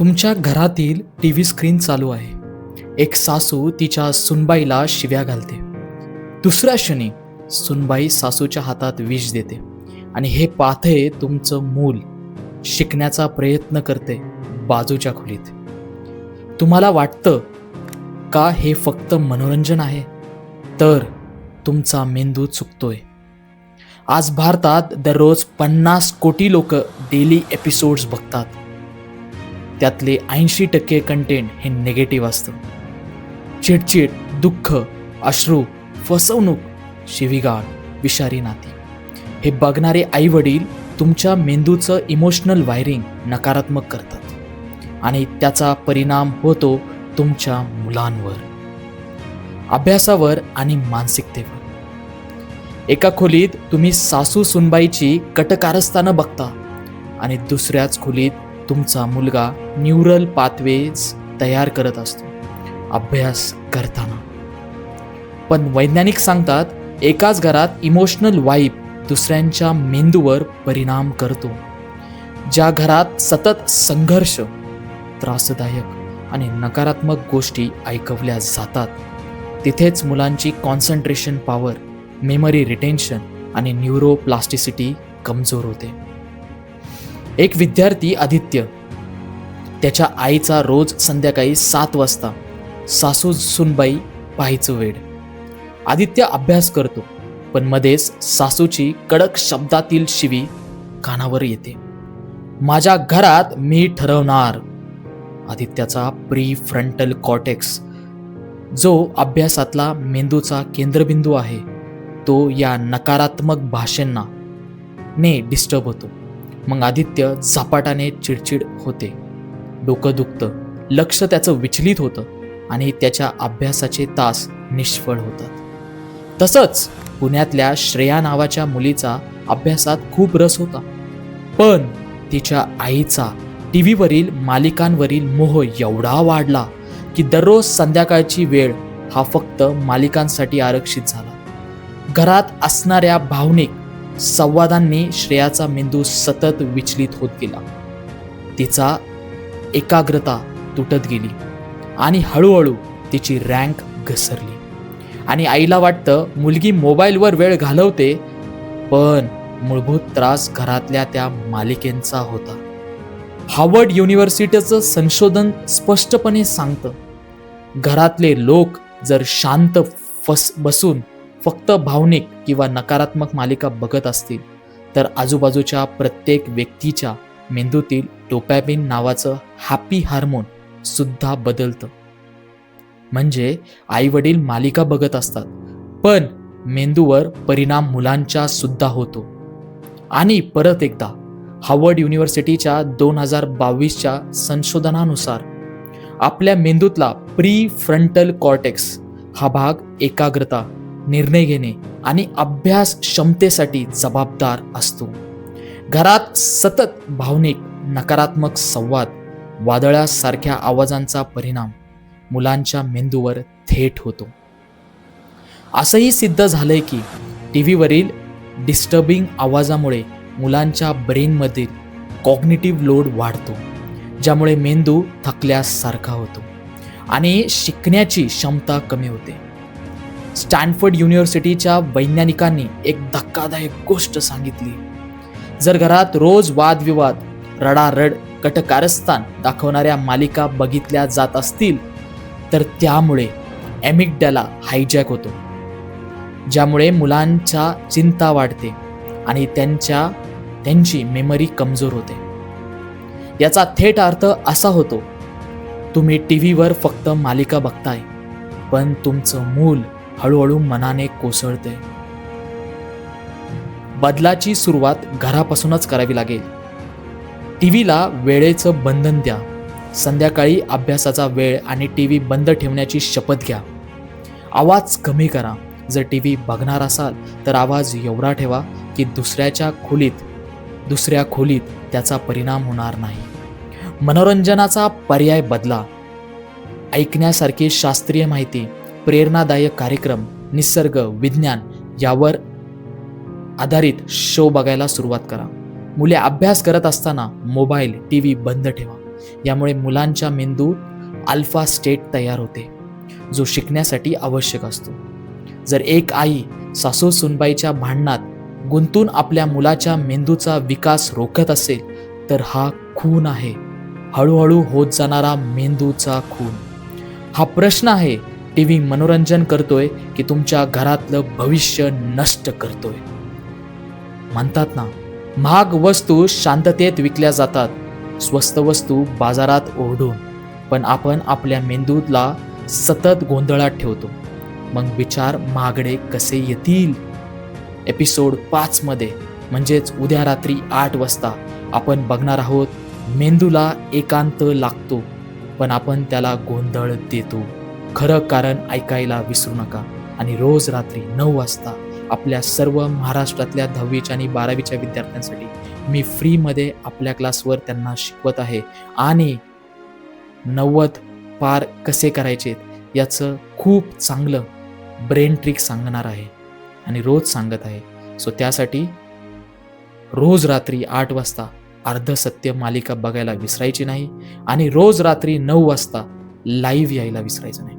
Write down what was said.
तुमच्या घरातील TV screen चालू आहे. एक सासू तिच्या सुनबाईला शिव्या घालते. दुसऱ्या क्षणी सुनबाई सासूच्या हातात विष देते आणि हे पाहते तुमचं मूल शिकण्याचा प्रयत्न करते बाजूच्या खोलीत. तुम्हाला वाटतं का हे फक्त मनोरंजन आहे? तर तुमचा मेंदू चुकतोय. आज भारतात दररोज 50 कोटी लोक डेली एपिसोड्स बघतात. त्यातले 80% कंटेंट हे निगेटिव्ह असतं. चिडचिड, दुःख, अश्रू, फसवणूक, शिवीगाळ, विषारी नाती. हे बघणारे आई वडील तुमच्या मेंदूचं इमोशनल वायरिंग नकारात्मक करतात आणि त्याचा परिणाम होतो तुमच्या मुलांवर, अभ्यासावर आणि मानसिकतेवर. एका खोलीत तुम्ही सासू सुनबाईची कटकारस्थानं बघता आणि दुसऱ्याच खोलीत तुमचा मुलगा न्यूरल पाथवेज तयार करत असतो अभ्यास करताना. पण वैज्ञानिक सांगतात एकाच घरात इमोशनल वाईब दुसऱ्यांच्या मेंदूवर परिणाम करतो. ज्या घरात सतत संघर्ष, त्रासदायक आणि नकारात्मक गोष्टी ऐकवल्या जातात तिथेच मुलांची कॉन्सन्ट्रेशन पॉवर, मेमरी रिटेन्शन आणि न्यूरोप्लास्टिसिटी कमजोर होते. एक विद्यार्थी आदित्य, त्याच्या आईचा रोज संध्याकाळी 7 वाजता सासू सुनबाई पाहायचं वेड. आदित्य अभ्यास करतो पण मध्येच सासूची कडक शब्दातील शिवी कानावर येते. माझ्या घरात मी ठरवणार. आदित्याचा प्री फ्रंटल कॉर्टेक्स, जो अभ्यासातला मेंदूचा केंद्रबिंदू आहे, तो या नकारात्मक भाषांना डिस्टर्ब होतो. मग आदित्य झपाटाने चिडचिड होते, डोकं दुखतं, लक्ष त्याचं विचलित होतं आणि त्याच्या अभ्यासाचे तास निष्फळ होतात. तसंच पुण्यातल्या श्रेया नावाच्या मुलीचा अभ्यासात खूप रस होता, पण तिच्या आईचा टीव्हीवरील मालिकांवरील मोह एवढा वाढला की दररोज संध्याकाळची वेळ हा फक्त मालिकांसाठी आरक्षित झाला. घरात असणाऱ्या भावनिक संवादांनी श्रेयाचा मेंदू सतत विचलित होत गेला. तिचा एकाग्रता तुटत गेली आणि हळूहळू तिची रँक घसरली. आणि आईला वाटतं मुलगी मोबाईलवर वेळ घालवते, पण मूलभूत त्रास घरातल्या त्या मालिकेंचा होता. हार्वर्ड युनिव्हर्सिटीचं संशोधन स्पष्टपणे सांगतं, घरातले लोक जर शांत बसून फक्त भावनिक किंवा नकारात्मक मालिका बघत असतील तर आजूबाजूच्या प्रत्येक व्यक्तीच्या मेंदूतील डोपॅमिन नावाचं हॅपी हार्मोन सुद्धा बदलतं. म्हणजे आई वडील मालिका बघत असतात पण मेंदूवर परिणाम मुलांच्या सुद्धा होतो. आणि परत एकदा हार्वर्ड युनिव्हर्सिटीच्या 2022च्या संशोधनानुसार आपल्या मेंदूतला प्री फ्रंटल कॉर्टेक्स हा भाग एकाग्रता, निर्णय घेणे आणि अभ्यास क्षमतेसाठी जबाबदार असतो. घरात सतत भावनिक नकारात्मक संवाद, वादळासारख्या आवाजांचा परिणाम मुलांच्या मेंदूवर थेट होतो. असंही सिद्ध झालंय की टीव्हीवरील डिस्टर्बिंग आवाजामुळे मुलांच्या ब्रेनमधील कॉग्निटिव्ह लोड वाढतो, ज्यामुळे मेंदू थकल्यासारखा होतो आणि शिकण्याची क्षमता कमी होते. स्टॅनफोर्ड युनिव्हर्सिटीच्या वैज्ञानिकांनी एक धक्कादायक गोष्ट सांगितली. जर घरात रोज वादविवाद, रडारड, कटकारस्थान दाखवणाऱ्या मालिका बघितल्या जात असतील तर त्यामुळे ॲमिग्डाला हायजॅक होतो, ज्यामुळे मुलांच्या चिंता वाढते आणि त्यांची मेमरी कमजोर होते. याचा थेट अर्थ असा होतो, तुम्ही टीव्हीवर फक्त मालिका बघताय पण तुमचं मूल हळूहळू मनाने कोसळते. बदलाची सुरुवात घरापासूनच करावी लागेल. टीव्हीला वेळेचं बंधन द्या. संध्याकाळी अभ्यासाचा वेळ आणि टीव्ही बंद ठेवण्याची शपथ घ्या. आवाज कमी करा. जर टीव्ही बघणार असाल तर आवाज एवढा ठेवा की दुसऱ्या खोलीत त्याचा परिणाम होणार नाही. मनोरंजनाचा पर्याय बदला. ऐकण्यासारखी शास्त्रीय माहिती, प्रेरणादायक कार्यक्रम, निसर्ग, विज्ञान यावर आधारित शो बघायला सुरुवात करा. मुले अभ्यास करत असताना मोबाईल, टीव्ही बंद ठेवा. यामुळे मुलांच्या मेंदूत अल्फा स्टेट तयार होते, जो शिकण्यासाठी आवश्यक असतो. जर एक आई सासू सुनबाईच्या भांडणात गुंतून आपल्या मुलाच्या मेंदूचा विकास रोखत असेल तर हा खून आहे, हळूहळू होत जाणारा मेंदूचा खून. हा प्रश्न आहे, टीव्ही मनोरंजन करतोय की तुमच्या घरातलं भविष्य नष्ट करतोय? म्हणतात ना, महाग वस्तू शांततेत विकल्या जातात, स्वस्त वस्तू बाजारात ओरडून. पण आपण आपल्या मेंदूला सतत गोंधळात ठेवतो. मग विचार महागडे कसे येतील? एपिसोड 5 मध्ये म्हणजेच उद्या रात्री 8 वाजता आपण बघणार आहोत, मेंदूला एकांत लागतो पण आपण त्याला गोंधळ देतो. खरं कारण ऐकायला विसरू नका. आणि रोज रात्री 9 वाजता आपल्या सर्व महाराष्ट्रातल्या 10वीच्या आणि 12वीच्या विद्यार्थ्यांसाठी मी फ्रीमध्ये आपल्या क्लासवर त्यांना शिकवत आहे आणि 90 पार कसे करायचे याचं खूप चांगलं ब्रेन ट्रिक सांगणार आहे आणि रोज सांगत आहे. सो त्यासाठी रोज रात्री 8 वाजता अर्ध सत्य मालिका बघायला विसरायची नाही आणि रोज रात्री 9 वाजता लाईव्ह यायला विसरायचं नाही.